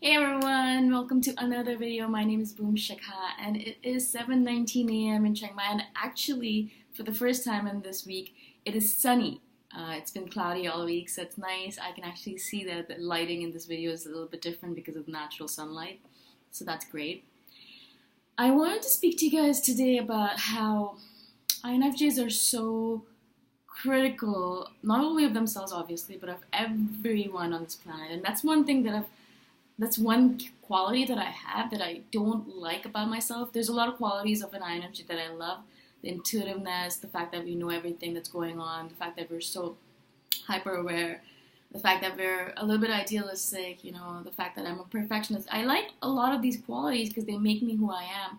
Hey everyone, welcome to another video. My name is Boom Shakha and it is 7:19 a.m. in Chiang Mai, and actually for the first time in this week it is sunny. It's been cloudy all week, so it's nice. I can actually see that the lighting in this video is a little bit different because of the natural sunlight, so that's great. I wanted to speak to you guys today about how INFJs are so critical, not only of themselves obviously, but of everyone on this planet. And that's one quality that I have that I don't like about myself. There's a lot of qualities of an INFJ that I love. The intuitiveness, the fact that we know everything that's going on, the fact that we're so hyper aware, the fact that we're a little bit idealistic, the fact that I'm a perfectionist. I like a lot of these qualities because they make me who I am.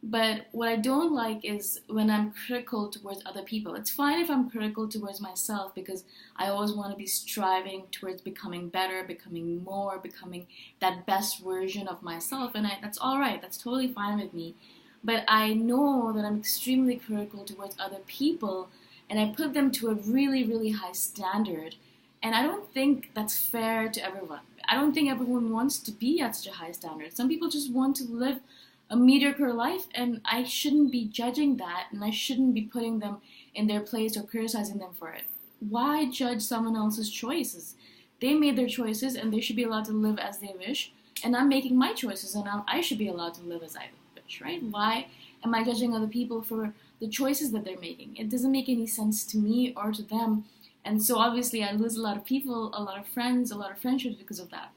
But what I don't like is when I'm critical towards other people. It's fine if I'm critical towards myself because I always want to be striving towards becoming better, becoming more, becoming that best version of myself. And that's all right. That's totally fine with me. But I know that I'm extremely critical towards other people, and I put them to a really, really high standard. And I don't think that's fair to everyone. I don't think everyone wants to be at such a high standard. Some people just want to live a mediocre life, and I shouldn't be judging that, and I shouldn't be putting them in their place or criticizing them for it. Why judge someone else's choices? They made their choices, and they should be allowed to live as they wish, and I'm making my choices, and I should be allowed to live as I wish, right? Why am I judging other people for the choices that they're making? It doesn't make any sense to me or to them, and so obviously I lose a lot of people, a lot of friends, a lot of friendships because of that.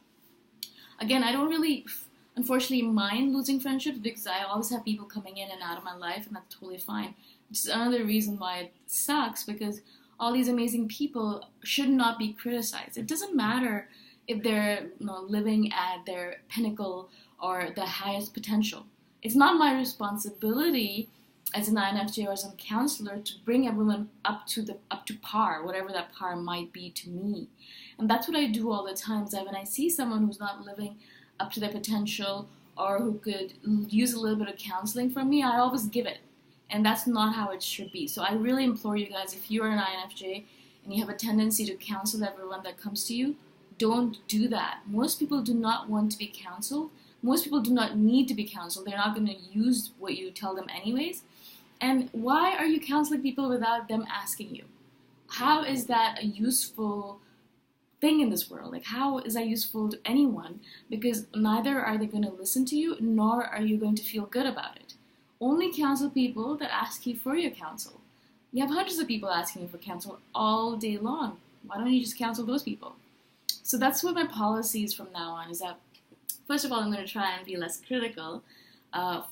Again, I don't really unfortunately mind losing friendships because I always have people coming in and out of my life, and that's totally fine. Which is another reason why it sucks, because all these amazing people should not be criticized. It doesn't matter if they're living at their pinnacle or the highest potential. It's not my responsibility as an INFJ or as a counselor to bring everyone up to par, whatever that par might be to me. And that's what I do all the time. Is that when I see someone who's not living up to their potential or who could use a little bit of counseling from me, I always give it. And that's not how it should be. So I really implore you guys, if you're an INFJ and you have a tendency to counsel everyone that comes to you, don't do that. Most people do not want to be counseled. Most people do not need to be counseled. They're not going to use what you tell them anyways. And why are you counseling people without them asking you? How is that a useful thing in this world? Like, how is that useful to anyone? Because neither are they going to listen to you, nor are you going to feel good about it. Only counsel people that ask you for your counsel. You have hundreds of people asking you for counsel all day long. Why don't you just counsel those people? So that's what my policy is from now on, is that first of all, I'm going to try and be less critical,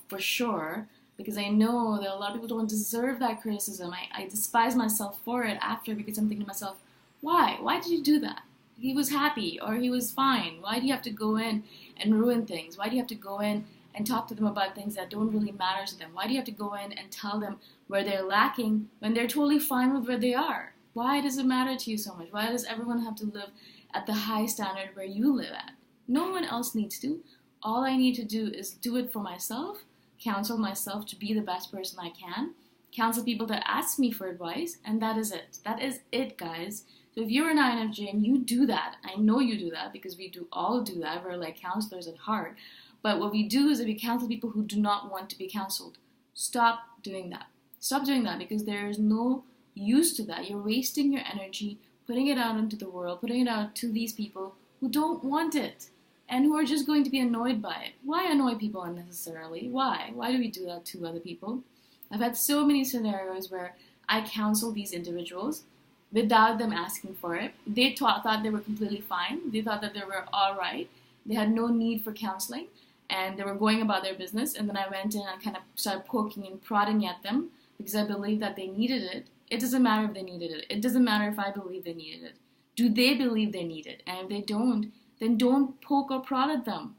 for sure, because I know that a lot of people don't deserve that criticism. I despise myself for it after, because I'm thinking to myself, why? Why did you do that? He was happy or he was fine. Why do you have to go in and ruin things? Why do you have to go in and talk to them about things that don't really matter to them? Why do you have to go in and tell them where they're lacking when they're totally fine with where they are? Why does it matter to you so much? Why does everyone have to live at the high standard where you live at? No one else needs to. All I need to do is do it for myself, counsel myself to be the best person I can, counsel people that ask me for advice, and that is it. That is it, guys. So if you're an INFJ and you do that, I know you do that because we all do that. We're like counselors at heart. But what we do is that we counsel people who do not want to be counseled. Stop doing that. Stop doing that, because there is no use to that. You're wasting your energy, putting it out into the world, putting it out to these people who don't want it and who are just going to be annoyed by it. Why annoy people unnecessarily? Why? Why do we do that to other people? I've had so many scenarios where I counsel these individuals without them asking for it. They thought they were completely fine. They thought that they were all right. They had no need for counseling, and they were going about their business. And then I went in and kind of started poking and prodding at them because I believed that they needed it. It doesn't matter if they needed it. It doesn't matter if I believe they needed it. Do they believe they need it? And if they don't, then don't poke or prod at them.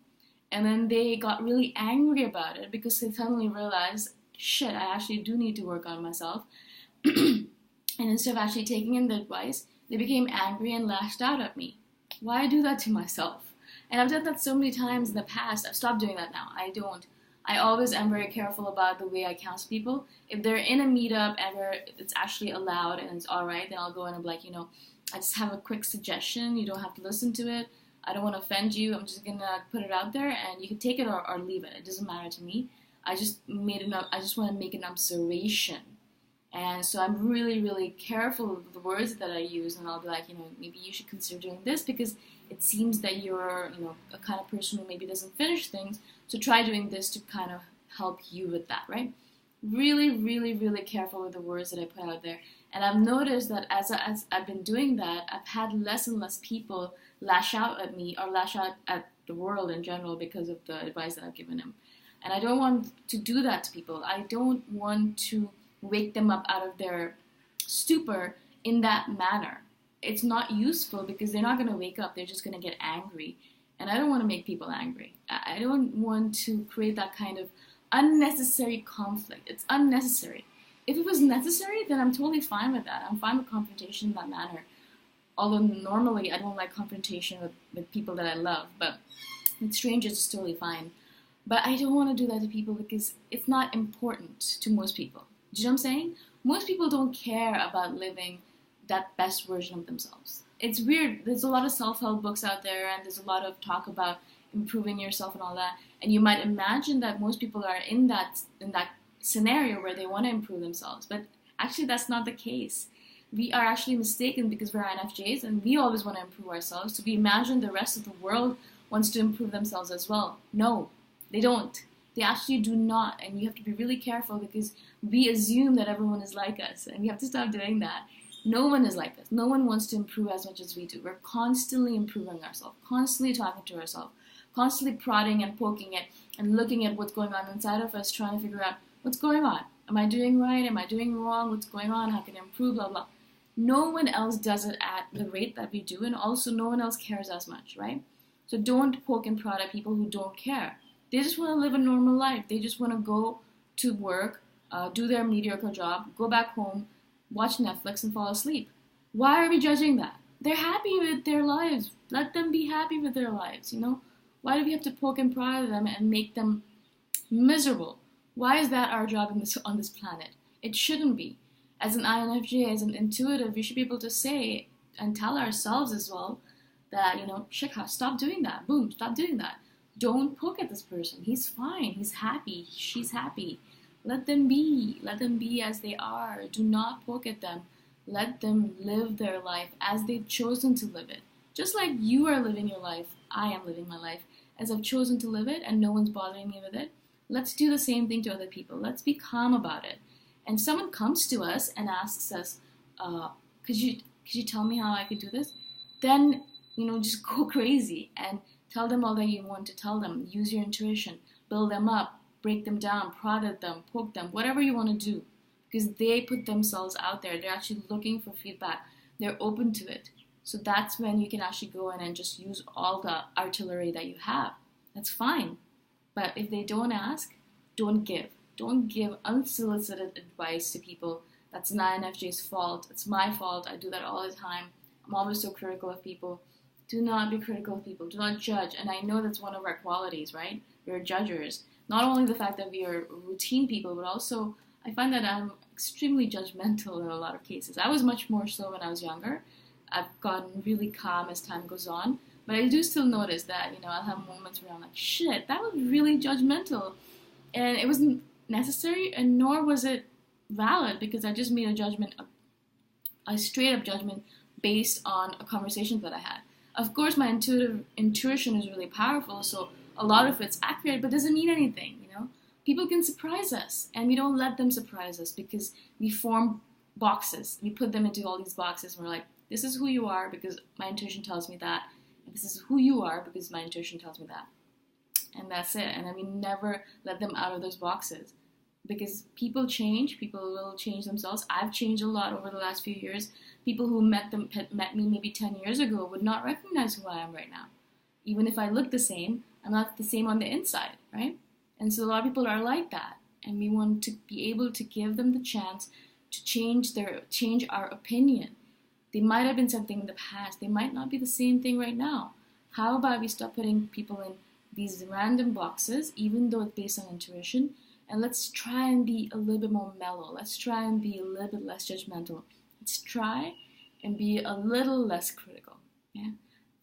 And then they got really angry about it because they suddenly realized, shit, I actually do need to work on myself. And instead of actually taking in the advice, they became angry and lashed out at me. Why do that to myself? And I've done that so many times in the past. I've stopped doing that now. I don't. I always am very careful about the way I counsel people. If they're in a meetup and where it's actually allowed and it's all right, then I'll go in and be like, I just have a quick suggestion. You don't have to listen to it. I don't want to offend you. I'm just gonna put it out there, and you can take it or leave it. It doesn't matter to me. I just want to make an observation, and so I'm really, really careful with the words that I use, and I'll be like, maybe you should consider doing this because it seems that you're, a kind of person who maybe doesn't finish things. So try doing this to kind of help you with that, right? Really, really, really careful with the words that I put out there. And I've noticed that as I've been doing that, I've had less and less people lash out at me or lash out at the world in general because of the advice that I've given them. And I don't want to do that to people. I don't want to wake them up out of their stupor in that manner. It's not useful because they're not going to wake up. They're just going to get angry. And I don't want to make people angry. I don't want to create that kind of unnecessary conflict. It's unnecessary. If it was necessary, then I'm totally fine with that. I'm fine with confrontation in that manner. Although normally I don't like confrontation with people that I love, but with strangers it's totally fine. But I don't want to do that to people because it's not important to most people. Do you know what I'm saying? Most people don't care about living that best version of themselves. It's weird. There's a lot of self-help books out there, and there's a lot of talk about improving yourself and all that. And you might imagine that most people are in that scenario where they want to improve themselves. But actually, that's not the case. We are actually mistaken because we're INFJs, and we always want to improve ourselves. So we imagine the rest of the world wants to improve themselves as well. No, they don't. They actually do not. And you have to be really careful because we assume that everyone is like us, and we have to stop doing that. No one is like us. No one wants to improve as much as we do. We're constantly improving ourselves, constantly talking to ourselves, constantly prodding and poking it and looking at what's going on inside of us, trying to figure out what's going on. Am I doing right? Am I doing wrong? What's going on? How can I improve? Blah, blah. No one else does it at the rate that we do, and also no one else cares as much, right? So don't poke and prod at people who don't care. They just want to live a normal life. They just want to go to work, do their mediocre job, go back home, watch Netflix, and fall asleep. Why are we judging that? They're happy with their lives. Let them be happy with their lives, Why do we have to poke and prod at them and make them miserable? Why is that our job on this planet? It shouldn't be. As an INFJ, as an intuitive, we should be able to say and tell ourselves as well that, Shikha, stop doing that. Boom, stop doing that. Don't poke at this person. He's fine. He's happy. She's happy. Let them be. Let them be as they are. Do not poke at them. Let them live their life as they've chosen to live it. Just like you are living your life, I am living my life as I've chosen to live it, and no one's bothering me with it. Let's do the same thing to other people. Let's be calm about it. And if someone comes to us and asks us, could you tell me how I could do this? Then, just go crazy and tell them all that you want to tell them. Use your intuition. Build them up. Break them down. Prod at them. Poke them. Whatever you want to do. Because they put themselves out there. They're actually looking for feedback. They're open to it. So that's when you can actually go in and just use all the artillery that you have. That's fine. But if they don't ask, don't give. Don't give unsolicited advice to people. That's an INFJ's fault. It's my fault. I do that all the time. I'm always so critical of people. Do not be critical of people. Do not judge. And I know that's one of our qualities, right? We're judgers. Not only the fact that we are routine people, but also I find that I'm extremely judgmental in a lot of cases. I was much more so when I was younger. I've gotten really calm as time goes on. But I do still notice that, I'll have moments where I'm like, shit, that was really judgmental. And it wasn't necessary, and nor was it valid, because I just made a judgment, a straight up judgment based on a conversation that I had. Of course, my intuition is really powerful, so a lot of it's accurate, but doesn't mean anything, People can surprise us, and we don't let them surprise us because we form boxes. We put them into all these boxes, and we're like, this is who you are because my intuition tells me that, and this is who you are because my intuition tells me that. And that's it. And we never let them out of those boxes. Because people change. People will change themselves. I've changed a lot over the last few years. People who met me maybe 10 years ago would not recognize who I am right now. Even if I look the same, I'm not the same on the inside, right? And so a lot of people are like that. And we want to be able to give them the chance to change our opinion. They might have been something in the past. They might not be the same thing right now. How about we stop putting people in these random boxes, even though it's based on intuition, and let's try and be a little bit more mellow. Let's try and be a little bit less judgmental. Let's try and be a little less critical. Yeah.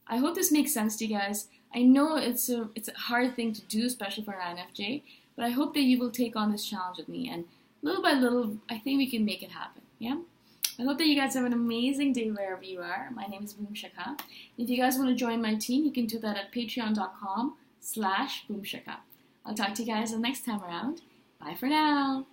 I hope this makes sense to you guys. I know it's a hard thing to do, especially for an INFJ, but I hope that you will take on this challenge with me, and little by little, I think we can make it happen. Yeah. I hope that you guys have an amazing day wherever you are. My name is Boomshika. If you guys want to join my team, you can do that at patreon.com/Boomshika. I'll talk to you guys the next time around. Bye for now.